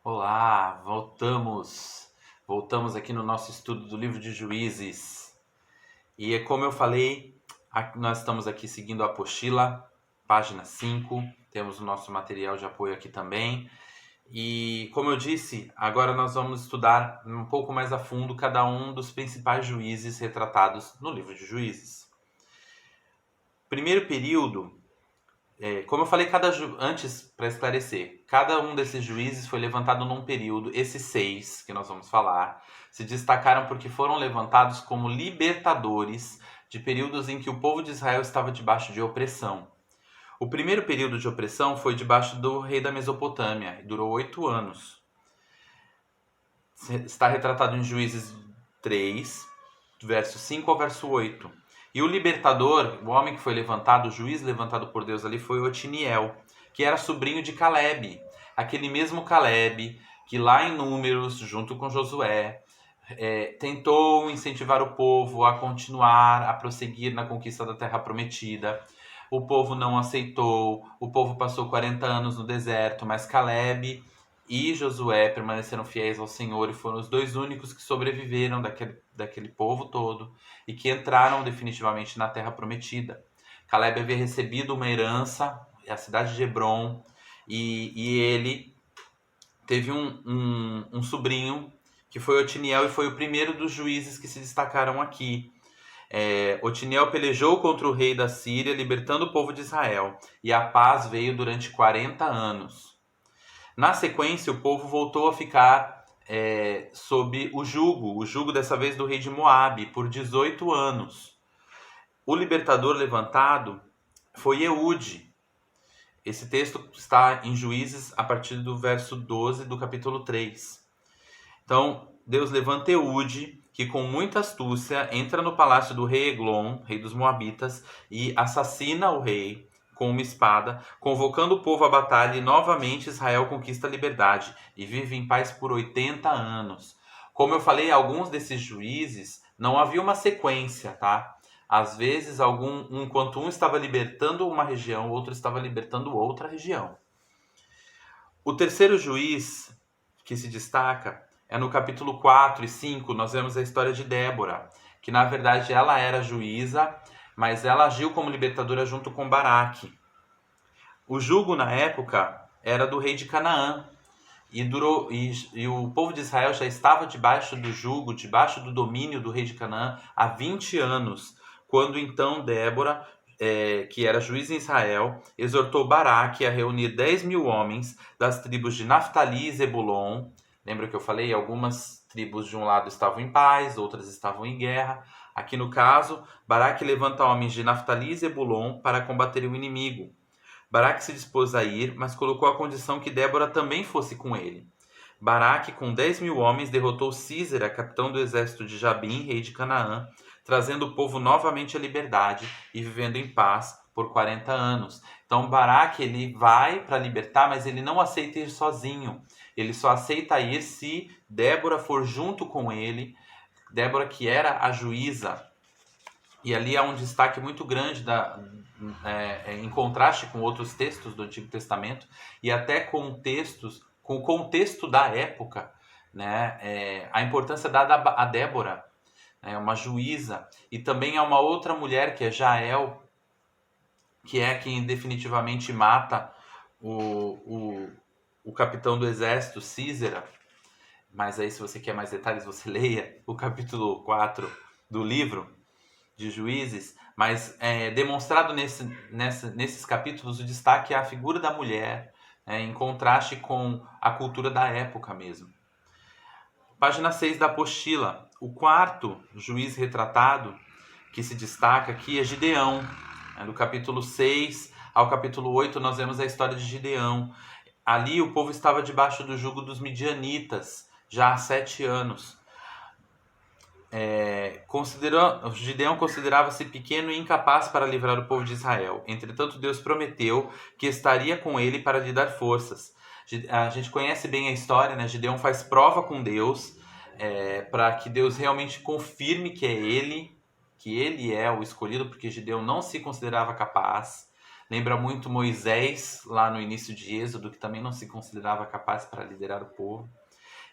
Olá, voltamos. Voltamos aqui no nosso estudo do livro de Juízes. E é como eu falei, nós estamos aqui seguindo a apostila, página 5. Temos o nosso material de apoio aqui também. E como eu disse, agora nós vamos estudar um pouco mais a fundo cada um dos principais juízes retratados no livro de Juízes. Primeiro período. Como eu falei antes, para esclarecer, cada um desses juízes foi levantado num período. Esses 6 que nós vamos falar se destacaram porque foram levantados como libertadores de períodos em que o povo de Israel estava debaixo de opressão. O primeiro período de opressão foi debaixo do rei da Mesopotâmia e durou 8 anos. Está retratado em Juízes 3, verso 5 ao verso 8. E o libertador, o homem que foi levantado, o juiz levantado por Deus ali, foi Otiniel, que era sobrinho de Caleb. Aquele mesmo Caleb que lá em Números, junto com Josué, tentou incentivar o povo a continuar, a prosseguir na conquista da terra prometida. O povo não aceitou, o povo passou 40 anos no deserto, mas Caleb e Josué permaneceram fiéis ao Senhor e foram os dois únicos que sobreviveram daquele povo todo e que entraram definitivamente na terra prometida. Caleb havia recebido uma herança, a cidade de Hebron, e ele teve um sobrinho que foi Otiniel e foi o primeiro dos juízes que se destacaram aqui. Otiniel pelejou contra o rei da Síria, libertando o povo de Israel, e a paz veio durante 40 anos. Na sequência, o povo voltou a ficar sob o jugo dessa vez do rei de Moabe, por 18 anos. O libertador levantado foi Eude. Esse texto está em Juízes a partir do verso 12 do capítulo 3. Então, Deus levanta Eude, que com muita astúcia entra no palácio do rei Eglon, rei dos Moabitas, e assassina o rei com uma espada, convocando o povo à batalha, e novamente Israel conquista a liberdade e vive em paz por 80 anos. Como eu falei, alguns desses juízes não havia uma sequência, tá? Às vezes, enquanto um estava libertando uma região, o outro estava libertando outra região. O terceiro juiz que se destaca é no capítulo 4 e 5, nós vemos a história de Débora, que na verdade ela era juíza, mas ela agiu como libertadora junto com Baraque. O jugo na época era do rei de Canaã, e o povo de Israel já estava debaixo do jugo, debaixo do domínio do rei de Canaã há 20 anos, quando então Débora, que era juiz em Israel, exortou Baraque a reunir 10.000 homens das tribos de Naftali e Zebulon. Lembra que eu falei? Algumas tribos de um lado estavam em paz, outras estavam em guerra. Aqui no caso, Baraque levanta homens de Naftali e Zebulon para combater o inimigo. Baraque se dispôs a ir, mas colocou a condição que Débora também fosse com ele. Baraque, com 10.000 homens, derrotou Sísera, capitão do exército de Jabim, rei de Canaã, trazendo o povo novamente à liberdade e vivendo em paz por 40 anos. Então Baraque ele vai para libertar, mas ele não aceita ir sozinho. Ele só aceita ir se Débora for junto com ele. Débora, que era a juíza. E ali há um destaque muito grande em contraste com outros textos do Antigo Testamento e até com o contexto da época, né? A importância dada a Débora, né? Uma juíza, e também há uma outra mulher que é Jael, que é quem definitivamente mata o capitão do exército, Sísera. Mas aí, se você quer mais detalhes, você leia o capítulo 4 do livro de Juízes, mas demonstrado nesses capítulos o destaque é a figura da mulher, em contraste com a cultura da época mesmo. Página 6 da apostila. O quarto juiz retratado que se destaca aqui é Gideão. Do capítulo 6 ao capítulo 8 nós vemos a história de Gideão. Ali o povo estava debaixo do jugo dos midianitas já há 7 anos. Gideão considerava-se pequeno e incapaz para livrar o povo de Israel. Entretanto, Deus prometeu que estaria com ele para lhe dar forças. A gente conhece bem a história, né? Gideão faz prova com Deus para que Deus realmente confirme que ele é o escolhido, porque Gideão não se considerava capaz. Lembra muito Moisés, lá no início de Êxodo, que também não se considerava capaz para liderar o povo.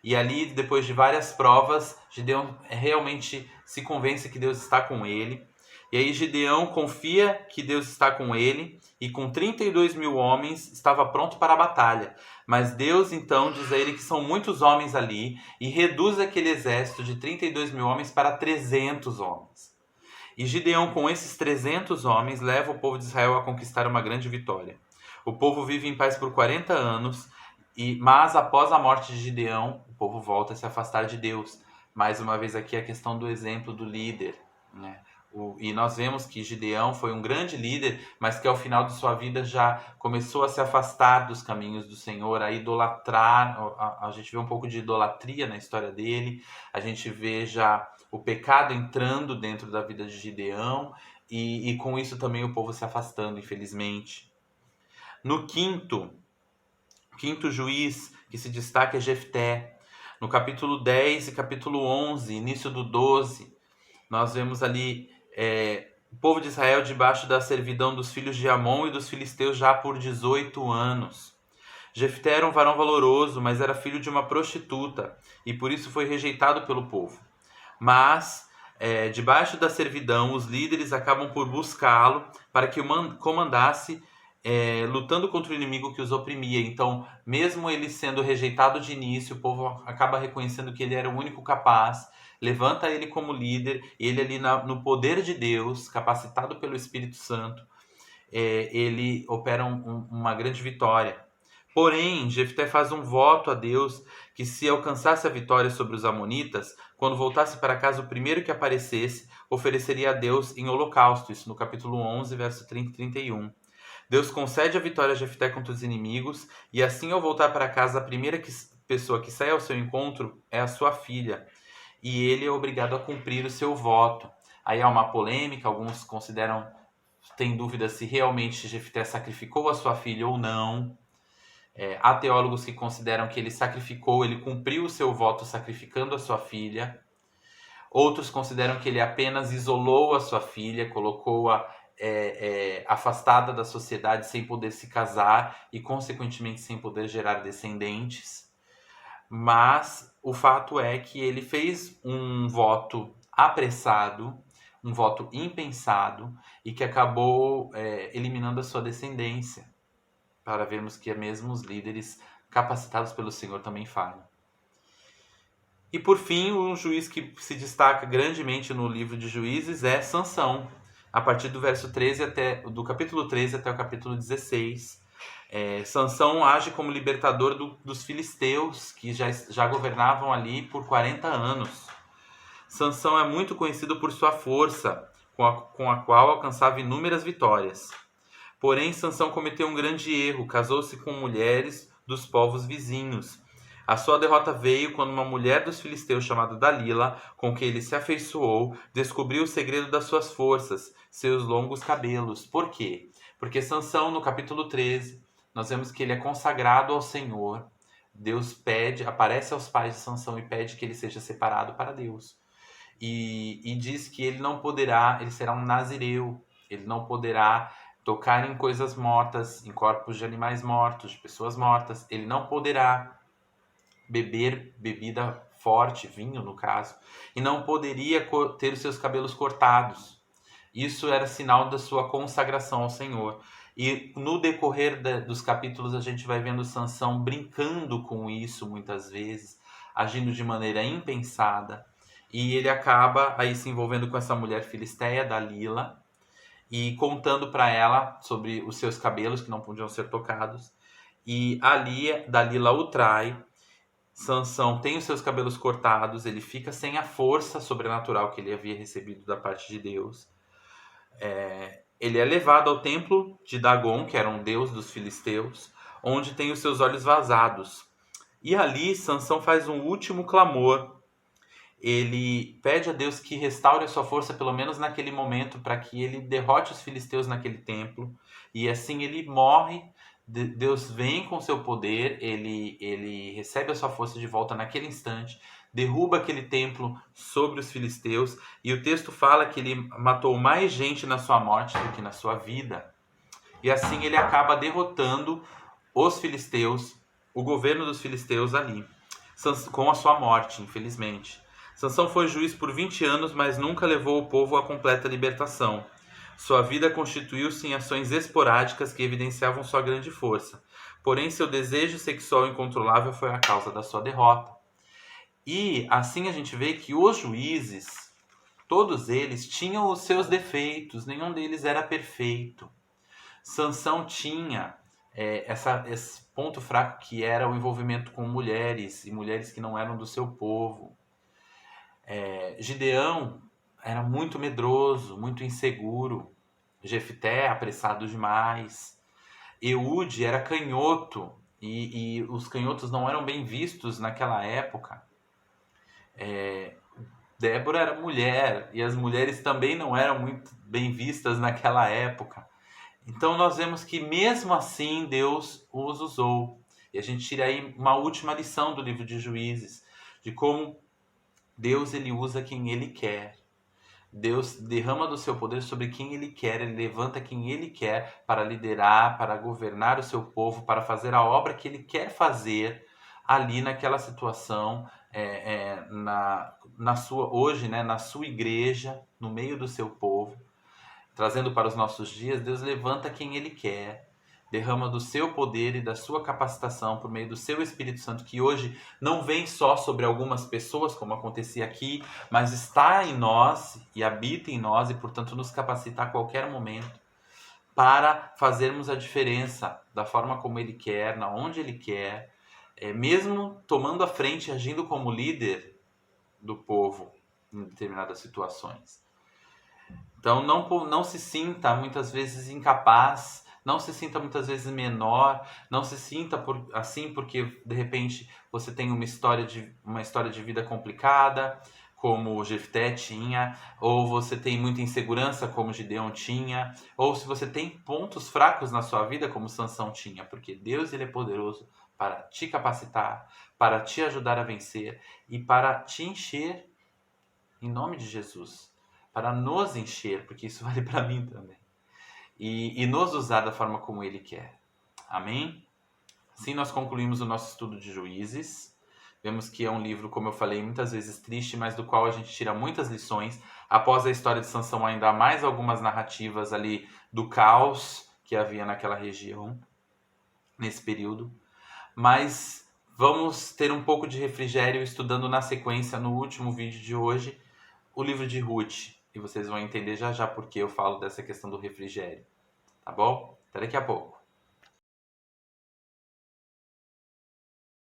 E ali, depois de várias provas, Gideão realmente se convence que Deus está com ele. E aí Gideão confia que Deus está com ele e com 32 mil homens estava pronto para a batalha. Mas Deus então diz a ele que são muitos homens ali e reduz aquele exército de 32 mil homens para 300 homens. E Gideão, com esses 300 homens, leva o povo de Israel a conquistar uma grande vitória. O povo vive em paz por 40 anos, mas após a morte de Gideão, o povo volta a se afastar de Deus. Mais uma vez aqui a questão do exemplo do líder, né? E nós vemos que Gideão foi um grande líder, mas que ao final de sua vida já começou a se afastar dos caminhos do Senhor, a idolatrar. A gente vê um pouco de idolatria na história dele, a gente vê já o pecado entrando dentro da vida de Gideão e com isso também o povo se afastando, infelizmente. No quinto juiz que se destaca é Jefté. No capítulo 10 e capítulo 11, início do 12, nós vemos ali o povo de Israel debaixo da servidão dos filhos de Amon e dos filisteus já por 18 anos. Jefté era um varão valoroso, mas era filho de uma prostituta e por isso foi rejeitado pelo povo. Mas, debaixo da servidão, os líderes acabam por buscá-lo para que o comandasse, lutando contra o inimigo que os oprimia. Então, mesmo ele sendo rejeitado de início, o povo acaba reconhecendo que ele era o único capaz, levanta ele como líder, ele ali no poder de Deus, capacitado pelo Espírito Santo, ele opera uma grande vitória. Porém, Jefté faz um voto a Deus que se alcançasse a vitória sobre os amonitas, quando voltasse para casa, o primeiro que aparecesse, ofereceria a Deus em holocausto. Isso no capítulo 11, verso 30 e 31. Deus concede a vitória a Jefté contra os inimigos, e assim ao voltar para casa, a primeira pessoa que sai ao seu encontro é a sua filha. E ele é obrigado a cumprir o seu voto. Aí há uma polêmica, alguns têm dúvida se realmente Jefté sacrificou a sua filha ou não. Há teólogos que consideram que ele cumpriu o seu voto sacrificando a sua filha. Outros consideram que ele apenas isolou a sua filha, colocou-a afastada da sociedade sem poder se casar e, consequentemente, sem poder gerar descendentes. Mas o fato é que ele fez um voto apressado, um voto impensado e que acabou eliminando a sua descendência. Para vermos que mesmo os líderes capacitados pelo Senhor também falham. E por fim, um juiz que se destaca grandemente no livro de Juízes é Sansão, a partir do do capítulo 13 até o capítulo 16. Sansão age como libertador dos filisteus, que já governavam ali por 40 anos. Sansão é muito conhecido por sua força, com a qual alcançava inúmeras vitórias. Porém, Sansão cometeu um grande erro, casou-se com mulheres dos povos vizinhos. A sua derrota veio quando uma mulher dos filisteus chamada Dalila, com quem ele se afeiçoou, descobriu o segredo das suas forças, seus longos cabelos. Por quê? Porque Sansão, no capítulo 13, nós vemos que ele é consagrado ao Senhor. Deus aparece aos pais de Sansão e pede que ele seja separado para Deus. E diz que ele será um nazireu, ele não poderá tocar em coisas mortas, em corpos de animais mortos, de pessoas mortas. Ele não poderá beber bebida forte, vinho no caso, e não poderia ter os seus cabelos cortados. Isso era sinal da sua consagração ao Senhor. E no decorrer dos capítulos a gente vai vendo Sansão brincando com isso muitas vezes, agindo de maneira impensada, e ele acaba aí se envolvendo com essa mulher filisteia, Dalila, e contando para ela sobre os seus cabelos que não podiam ser tocados. E ali Dalila o trai. Sansão tem os seus cabelos cortados, ele fica sem a força sobrenatural que ele havia recebido da parte de Deus. Ele é levado ao templo de Dagon, que era um deus dos filisteus, onde tem os seus olhos vazados. E ali Sansão faz um último clamor. Ele pede a Deus que restaure a sua força, pelo menos naquele momento, para que ele derrote os filisteus naquele templo. E assim ele morre. Deus vem com seu poder, ele recebe a sua força de volta naquele instante, derruba aquele templo sobre os filisteus, e o texto fala que ele matou mais gente na sua morte do que na sua vida. E assim ele acaba derrotando os filisteus, o governo dos filisteus ali, com a sua morte, infelizmente. Sansão foi juiz por 20 anos, mas nunca levou o povo à completa libertação. Sua vida constituiu-se em ações esporádicas que evidenciavam sua grande força. Porém, seu desejo sexual incontrolável foi a causa da sua derrota. E assim a gente vê que os juízes, todos eles tinham os seus defeitos, nenhum deles era perfeito. Sansão tinha esse ponto fraco que era o envolvimento com mulheres, e mulheres que não eram do seu povo. Gideão era muito medroso, muito inseguro. Jefté, apressado demais. Eude era canhoto, e os canhotos não eram bem vistos naquela época. Débora era mulher, e as mulheres também não eram muito bem vistas naquela época. Então nós vemos que mesmo assim Deus os usou. E a gente tira aí uma última lição do livro de Juízes, de como Deus ele usa quem ele quer. Deus derrama do seu poder sobre quem ele quer, ele levanta quem ele quer para liderar, para governar o seu povo, para fazer a obra que ele quer fazer ali naquela situação, hoje, né, na sua igreja, no meio do seu povo. Trazendo para os nossos dias, Deus levanta quem ele quer, derrama do seu poder e da sua capacitação por meio do seu Espírito Santo, que hoje não vem só sobre algumas pessoas, como acontecia aqui, mas está em nós e habita em nós e, portanto, nos capacita a qualquer momento para fazermos a diferença da forma como ele quer, na onde ele quer, mesmo tomando a frente, agindo como líder do povo em determinadas situações. Então não se sinta muitas vezes incapaz, não se sinta muitas vezes menor, não se sinta assim porque de repente você tem uma história de vida complicada, como o Jefté tinha, ou você tem muita insegurança, como Gideão tinha, ou se você tem pontos fracos na sua vida, como Sansão tinha, porque Deus ele é poderoso para te capacitar, para te ajudar a vencer e para te encher em nome de Jesus. Para nos encher, porque isso vale para mim também. E nos usar da forma como Ele quer. Amém? Assim nós concluímos o nosso estudo de Juízes. Vemos que é um livro, como eu falei, muitas vezes triste, mas do qual a gente tira muitas lições. Após a história de Sansão, ainda há mais algumas narrativas ali do caos que havia naquela região, nesse período. Mas vamos ter um pouco de refrigério estudando na sequência, no último vídeo de hoje, o livro de Ruth. E vocês vão entender já já porque eu falo dessa questão do refrigério. Tá bom? Até daqui a pouco.